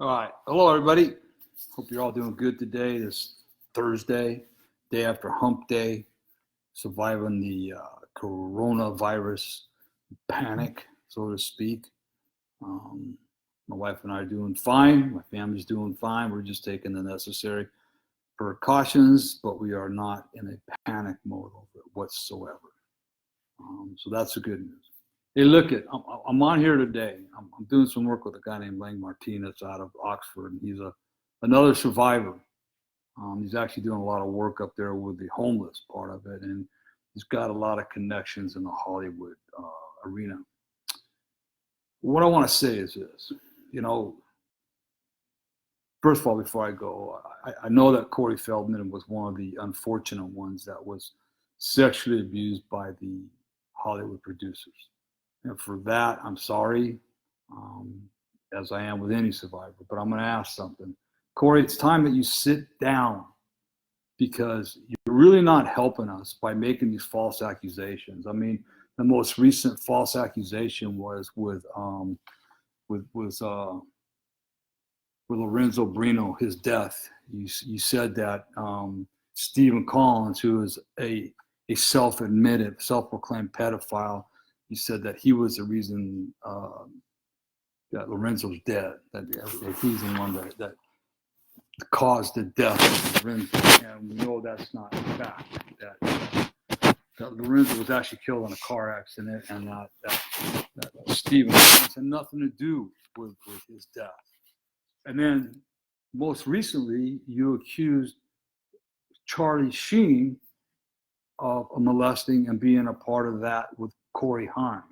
All right. Hello, everybody. Hope you're all doing good today. This Thursday, day after hump day, surviving the coronavirus panic, so to speak. Um, my wife and I are doing fine. My family's doing fine. We're just taking the necessary precautions, but we are not in a panic mode over it whatsoever. So that's the good news. Hey, look it. I'm on here today. I'm doing some work with a guy named Lang Martinez out of Oxford, and he's another survivor. He's actually doing a lot of work up there with the homeless part of it, and he's got a lot of connections in the Hollywood arena. What I want to say is this, first of all, before I go, I know that Corey Feldman was one of the unfortunate ones that was sexually abused by the Hollywood producers. And for that, I'm sorry, as I am with any survivor. But I'm going to ask something. Corey, it's time that you sit down, because you're really not helping us by making these false accusations. I mean, the most recent false accusation was with Lorenzo Brino, his death. You said that Stephen Collins, who is a self-admitted, self-proclaimed pedophile, you said that he was the reason that Lorenzo's dead, that he's the one that caused the death of Lorenzo. And we know that's not the fact, that Lorenzo was actually killed in a car accident, and that Stephen Collins had nothing to do with his death. And then most recently, you accused Charlie Sheen of molesting and being a part of that with Corey Haim.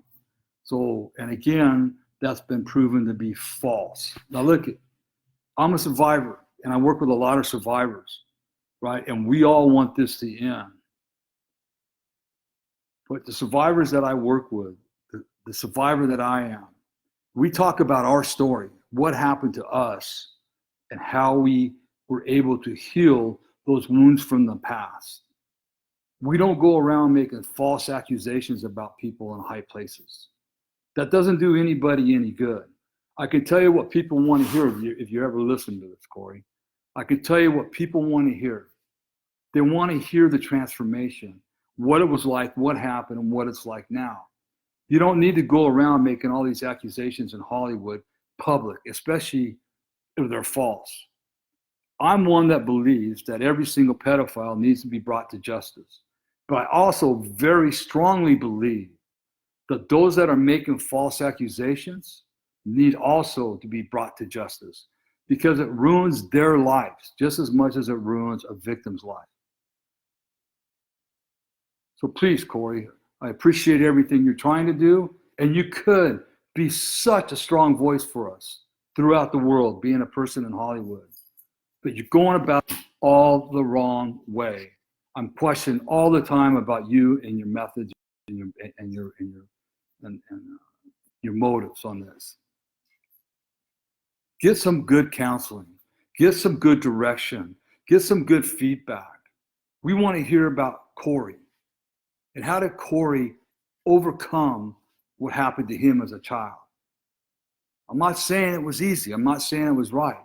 So, and again, that's been proven to be false. Now look, I'm a survivor, and I work with a lot of survivors, right? And we all want this to end. But the survivors that I work with, the survivor that I am, we talk about our story, what happened to us, and how we were able to heal those wounds from the past. We don't go around making false accusations about people in high places. That doesn't do anybody any good. I can tell you what people want to hear if you ever listen to this, Corey. I can tell you what people want to hear. They want to hear the transformation, what it was like, what happened, and what it's like now. You don't need to go around making all these accusations in Hollywood public, especially if they're false. I'm one that believes that every single pedophile needs to be brought to justice. But I also very strongly believe that those that are making false accusations need also to be brought to justice, because it ruins their lives just as much as it ruins a victim's life. So please, Corey, I appreciate everything you're trying to do, and you could be such a strong voice for us throughout the world, being a person in Hollywood. But you're going about it all the wrong way. I'm questioning all the time about you and your methods and your motives on this. Get some good counseling. Get some good direction. Get some good feedback. We want to hear about Corey. And how did Corey overcome what happened to him as a child? I'm not saying it was easy. I'm not saying it was right.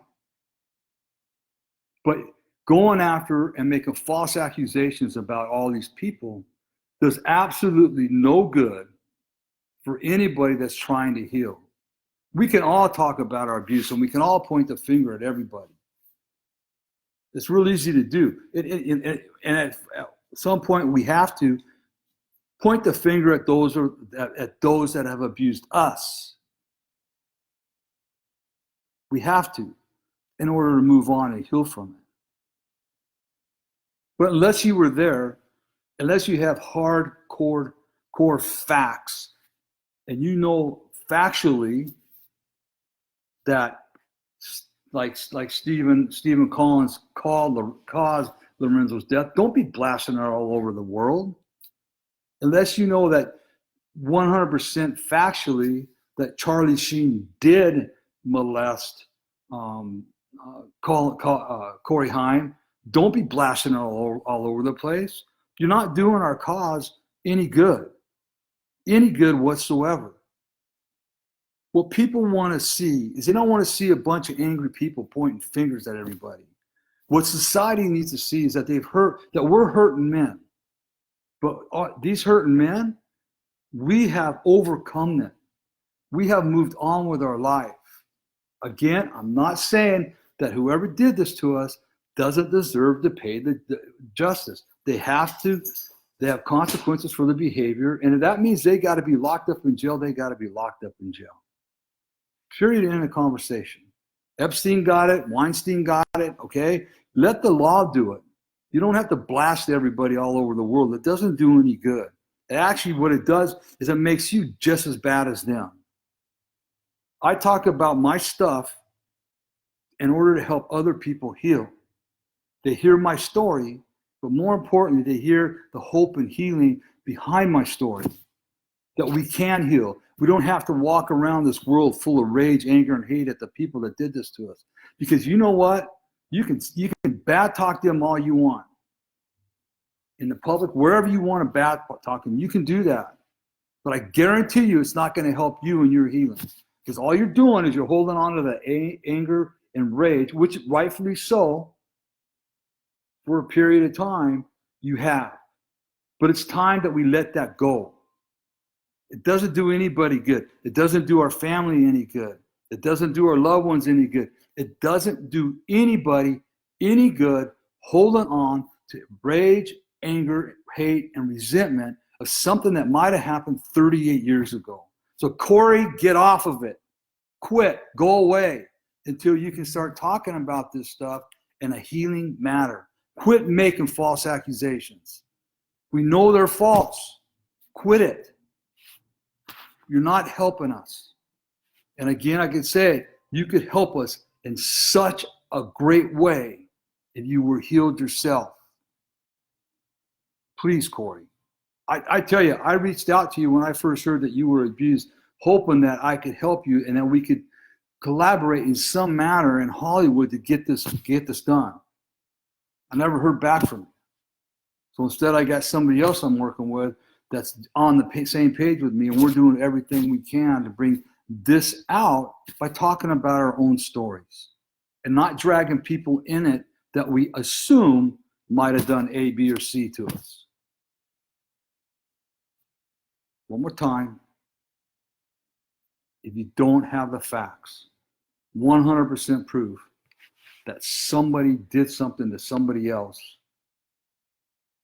But going after and making false accusations about all these people does absolutely no good for anybody that's trying to heal. We can all talk about our abuse, and we can all point the finger at everybody. It's real easy to do. And at some point, we have to point the finger at those that have abused us. We have to, in order to move on and heal from it. But unless you were there, unless you have hardcore facts, and you know factually that, like Stephen Collins caused Lorenzo's death, don't be blasting it all over the world. Unless you know that 100% factually that Charlie Sheen did molest Corey Haim, don't be blasting it all over the place. You're not doing our cause any good whatsoever. What people want to see is they don't want to see a bunch of angry people pointing fingers at everybody. What society needs to see is that we're hurting men. But these hurting men, we have overcome them. We have moved on with our life. Again, I'm not saying that whoever did this to us doesn't deserve to pay the justice. They have consequences for the behavior, and if that means they got to be locked up in jail, they got to be locked up in jail. Period. End of conversation. Epstein got it. Weinstein got it. Okay? Let the law do it. You don't have to blast everybody all over the world. It doesn't do any good. Actually, what it does is it makes you just as bad as them. I talk about my stuff in order to help other people heal. They hear my story, but more importantly, they hear the hope and healing behind my story, that we can heal. We don't have to walk around this world full of rage, anger, and hate at the people that did this to us. Because you know what? You can bad talk them all you want. In the public, wherever you want to bad talk them, you can do that. But I guarantee you it's not going to help you in your healing. Because all you're doing is you're holding on to the anger and rage, which rightfully so, for a period of time, you have. But it's time that we let that go. It doesn't do anybody good. It doesn't do our family any good. It doesn't do our loved ones any good. It doesn't do anybody any good holding on to rage, anger, hate, and resentment of something that might have happened 38 years ago. So Corey, get off of it. Quit. Go away until you can start talking about this stuff in a healing manner. Quit making false accusations. We know they're false. Quit it. You're not helping us. And again, I could say, you could help us in such a great way if you were healed yourself. Please, Corey. I tell you, I reached out to you when I first heard that you were abused, hoping that I could help you and that we could collaborate in some manner in Hollywood to get this done. I never heard back from you. So instead, I got somebody else I'm working with that's on the same page with me, and we're doing everything we can to bring this out by talking about our own stories and not dragging people in it that we assume might have done A, B, or C to us. One more time. If you don't have the facts, 100% proof that somebody did something to somebody else,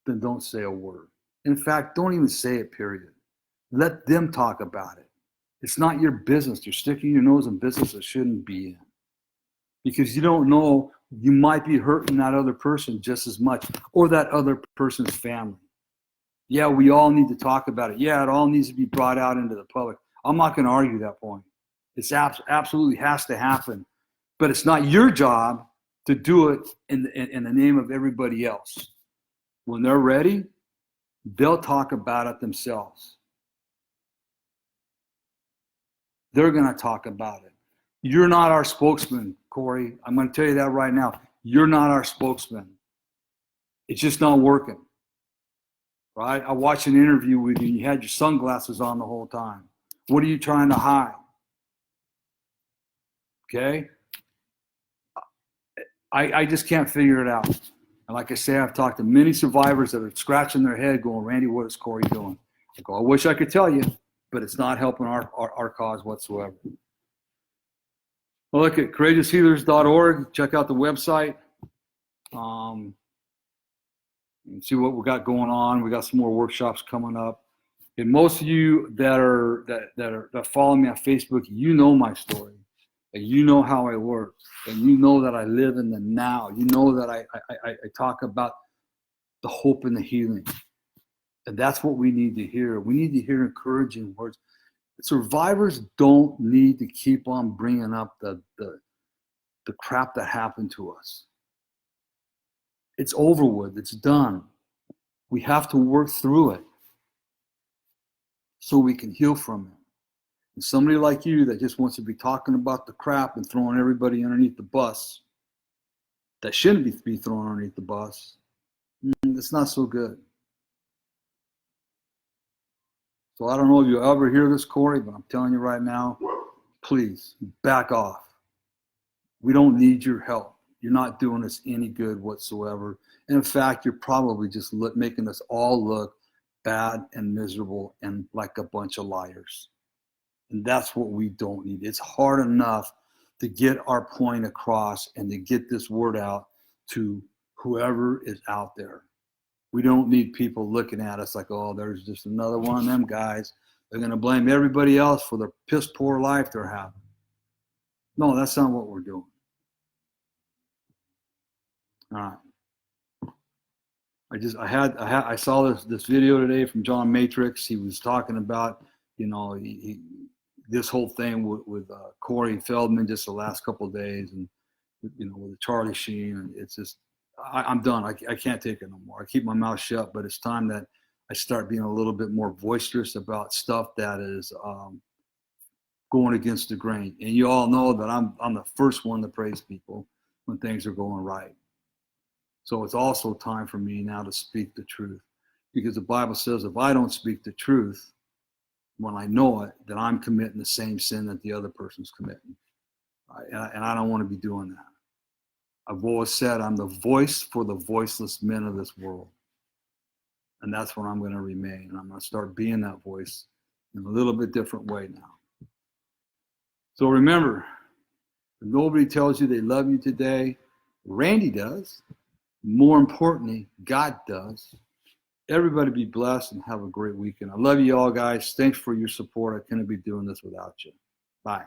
then don't say a word. In fact, don't even say it, period. Let them talk about it. It's not your business. You're sticking your nose in business that shouldn't be in. Because you don't know, you might be hurting that other person just as much, or that other person's family. Yeah, we all need to talk about it. Yeah, it all needs to be brought out into the public. I'm not going to argue that point. It absolutely has to happen. But it's not your job to do it in the name of everybody else. When they're ready, they'll talk about it themselves. They're going to talk about it. You're not our spokesman, Corey. I'm going to tell you that right now. You're not our spokesman. It's just not working. Right? I watched an interview with you and you had your sunglasses on the whole time. What are you trying to hide? Okay? I just can't figure it out. And like I say, I've talked to many survivors that are scratching their head going, Randy, what is Corey doing? I go, I wish I could tell you, but it's not helping our cause whatsoever. Well, look at courageoushealers.org. Check out the website. And see what we got going on. We got some more workshops coming up. And most of you that follow me on Facebook, you know my story. And you know how I work. And you know that I live in the now. You know that I talk about the hope and the healing. And that's what we need to hear. We need to hear encouraging words. Survivors don't need to keep on bringing up the crap that happened to us. It's over with. It's done. We have to work through it so we can heal from it. And somebody like you that just wants to be talking about the crap and throwing everybody underneath the bus that shouldn't be thrown underneath the bus, it's not so good. So I don't know if you'll ever hear this, Corey, but I'm telling you right now, please back off. We don't need your help. You're not doing us any good whatsoever. And in fact, you're probably just making us all look bad and miserable and like a bunch of liars. And that's what we don't need. It's hard enough to get our point across and to get this word out to whoever is out there. We don't need people looking at us like, oh, there's just another one of them guys. They're going to blame everybody else for the piss poor life they're having. No, that's not what we're doing. All right. I saw this video today from John Matrix. He was talking about, this whole thing with Corey Feldman just the last couple of days, and with Charlie Sheen, and it's just I'm done. I can't take it no more. I keep my mouth shut, but it's time that I start being a little bit more boisterous about stuff that is going against the grain. And you all know that I'm the first one to praise people when things are going right. So it's also time for me now to speak the truth, because the Bible says if I don't speak the truth when I know it, then I'm committing the same sin that the other person's committing. And I don't want to be doing that. I've always said I'm the voice for the voiceless men of this world. And that's what I'm going to remain. And I'm going to start being that voice in a little bit different way now. So remember, if nobody tells you they love you today, Randy does. More importantly, God does. Everybody be blessed and have a great weekend. I love you all, guys. Thanks for your support. I couldn't be doing this without you. Bye.